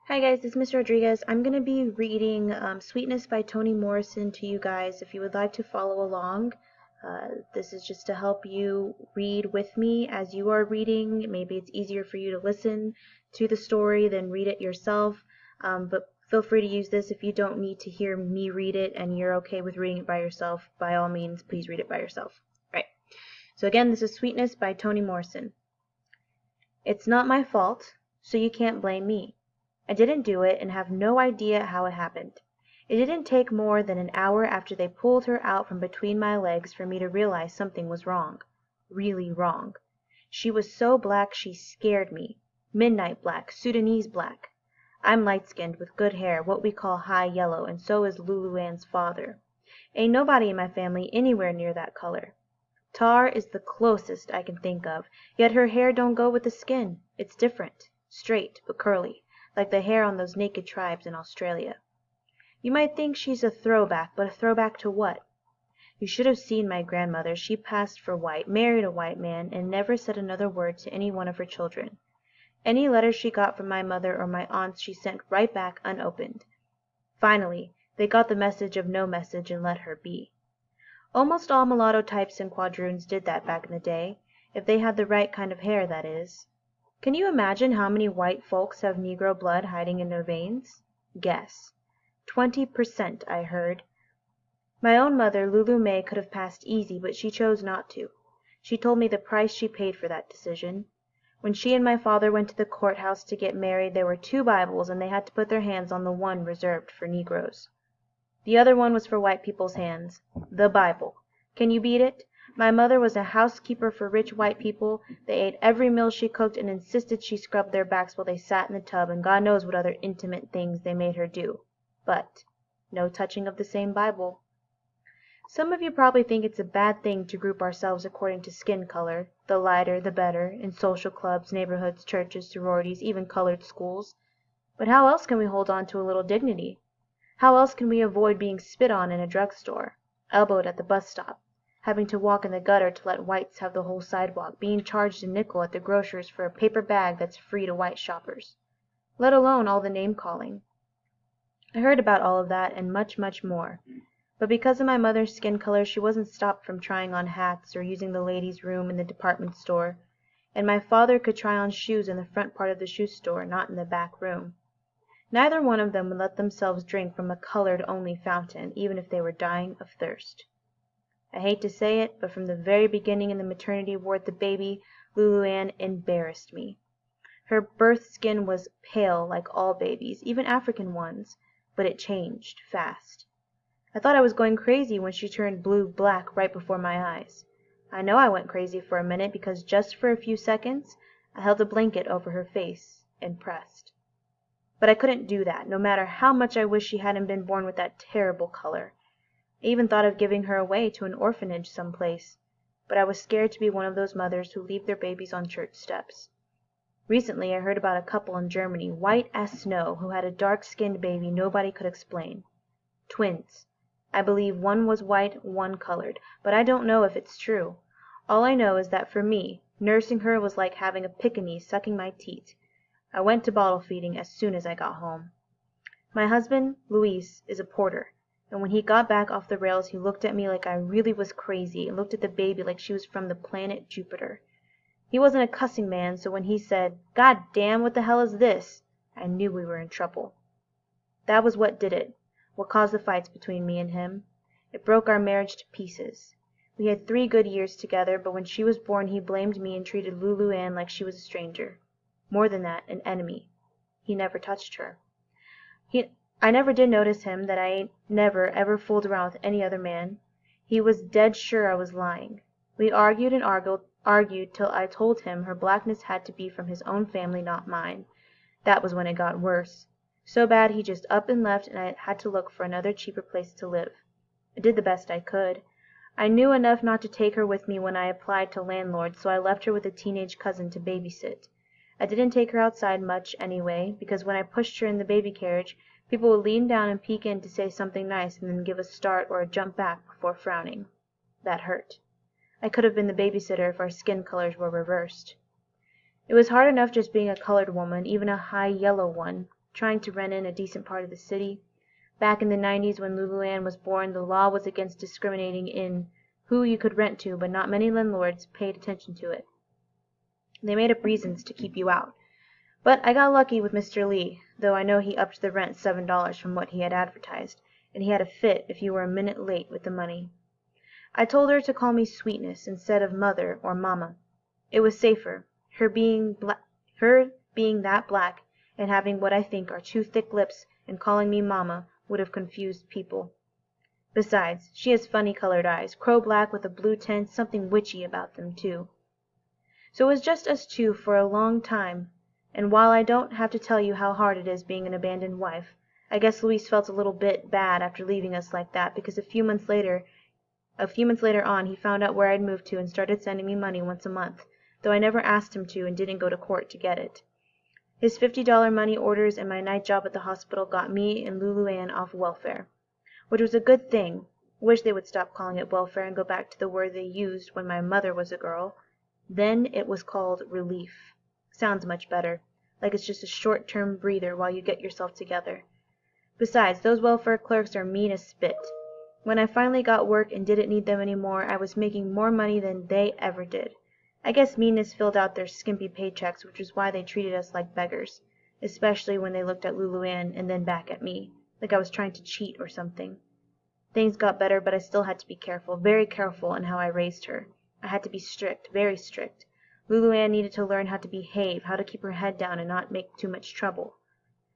Hi guys, this is Miss Rodriguez. I'm going to be reading Sweetness by Toni Morrison to you guys if you would like to follow along. This is just to help you read with me as you are reading. Maybe it's easier for you to listen to the story than read it yourself, but feel free to use this if you don't need to hear me read it and you're okay with reading it by yourself. By all means, please read it by yourself. Right. So again, this is Sweetness by Toni Morrison. It's not my fault, so you can't blame me. I didn't do it and have no idea how it happened. It didn't take more than an hour after they pulled her out from between my legs for me to realize something was wrong. Really wrong. She was so black she scared me. Midnight black, Sudanese black. I'm light-skinned with good hair, what we call high yellow, and so is Lula Ann's father. Ain't nobody in my family anywhere near that color. Tar is the closest I can think of, yet her hair don't go with the skin. It's different. Straight, but curly, like the hair on those naked tribes in Australia. You might think she's a throwback, but a throwback to what? You should have seen my grandmother. She passed for white, married a white man, and never said another word to any one of her children. Any letters she got from my mother or my aunts she sent right back unopened. Finally, they got the message of no message and let her be. Almost all mulatto types and quadroons did that back in the day, if they had the right kind of hair, that is. Can you imagine how many white folks have Negro blood hiding in their veins? Guess. 20%, I heard. My own mother, Lulu May, could have passed easy, but she chose not to. She told me the price she paid for that decision. When she and my father went to the courthouse to get married, there were 2 Bibles, and they had to put their hands on the one reserved for Negroes. The other one was for white people's hands. The Bible. Can you beat it? My mother was a housekeeper for rich white people. They ate every meal she cooked and insisted she scrubbed their backs while they sat in the tub, and God knows what other intimate things they made her do. But no touching of the same Bible. Some of you probably think it's a bad thing to group ourselves according to skin color, the lighter the better, in social clubs, neighborhoods, churches, sororities, even colored schools. But how else can we hold on to a little dignity? How else can we avoid being spit on in a drugstore, elbowed at the bus stop, having to walk in the gutter to let whites have the whole sidewalk, being charged a nickel at the grocer's for a paper bag that's free to white shoppers? Let alone all the name-calling. I heard about all of that and much, much more. But because of my mother's skin color, she wasn't stopped from trying on hats or using the ladies' room in the department store, and my father could try on shoes in the front part of the shoe store, not in the back room. Neither one of them would let themselves drink from a colored-only fountain, even if they were dying of thirst. I hate to say it, but from the very beginning in the maternity ward the baby, Lula Ann, embarrassed me. Her birth skin was pale like all babies, even African ones, but it changed fast. I thought I was going crazy when she turned blue-black right before my eyes. I know I went crazy for a minute because just for a few seconds I held a blanket over her face and pressed. But I couldn't do that, no matter how much I wished she hadn't been born with that terrible color. I even thought of giving her away to an orphanage someplace, but I was scared to be one of those mothers who leave their babies on church steps. Recently I heard about a couple in Germany, white as snow, who had a dark-skinned baby nobody could explain. Twins. I believe one was white, one colored, but I don't know if it's true. All I know is that for me, nursing her was like having a Pekingese sucking my teat. I went to bottle feeding as soon as I got home. My husband, Luis, is a porter, and when he got back off the rails he looked at me like I really was crazy and looked at the baby like she was from the planet Jupiter. He wasn't a cussing man, so when he said, "God damn, what the hell is this?" I knew we were in trouble. That was what did it, what caused the fights between me and him. It broke our marriage to pieces. We had 3 good years together, but when she was born he blamed me and treated Lulu Ann like she was a stranger. More than that, an enemy. He never touched her. I never did notice him that I ain't never ever fooled around with any other man. He was dead sure I was lying. We argued and argued till I told him her blackness had to be from his own family, not mine. That was when it got worse. So bad he just up and left and I had to look for another cheaper place to live. I did the best I could. I knew enough not to take her with me when I applied to landlord, so I left her with a teenage cousin to babysit. I didn't take her outside much anyway, because when I pushed her in the baby carriage, people would lean down and peek in to say something nice and then give a start or a jump back before frowning. That hurt. I could have been the babysitter if our skin colors were reversed. It was hard enough just being a colored woman, even a high yellow one. trying to rent in a decent part of the city. Back in the 90s when Lula Ann was born, the law was against discriminating in who you could rent to, but not many landlords paid attention to it. They made up reasons to keep you out. But I got lucky with Mr. Lee, though I know he upped the rent $7 from what he had advertised, and he had a fit if you were a minute late with the money. I told her to call me Sweetness instead of Mother or Mama. It was safer, her being that black and having what I think are two thick lips and calling me Mama would have confused people. Besides, she has funny colored eyes, crow-black with a blue tint, something witchy about them, too. So it was just us two for a long time, and while I don't have to tell you how hard it is being an abandoned wife, I guess Luis felt a little bit bad after leaving us like that because a few months later on he found out where I'd moved to and started sending me money once a month, though I never asked him to and didn't go to court to get it. His $50 money orders and my night job at the hospital got me and Lulu Ann off welfare, which was a good thing. Wish they would stop calling it welfare and go back to the word they used when my mother was a girl. Then it was called relief. Sounds much better, like it's just a short-term breather while you get yourself together. Besides, those welfare clerks are mean as spit. When I finally got work and didn't need them anymore, I was making more money than they ever did. I guess meanness filled out their skimpy paychecks, which is why they treated us like beggars, especially when they looked at Lulu Ann and then back at me, like I was trying to cheat or something. Things got better, but I still had to be careful, very careful in how I raised her. I had to be strict, very strict. Lulu Ann needed to learn how to behave, how to keep her head down and not make too much trouble.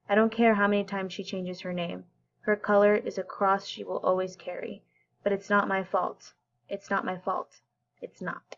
I don't care how many times she changes her name. Her color is a cross she will always carry. But it's not my fault. It's not my fault. It's not.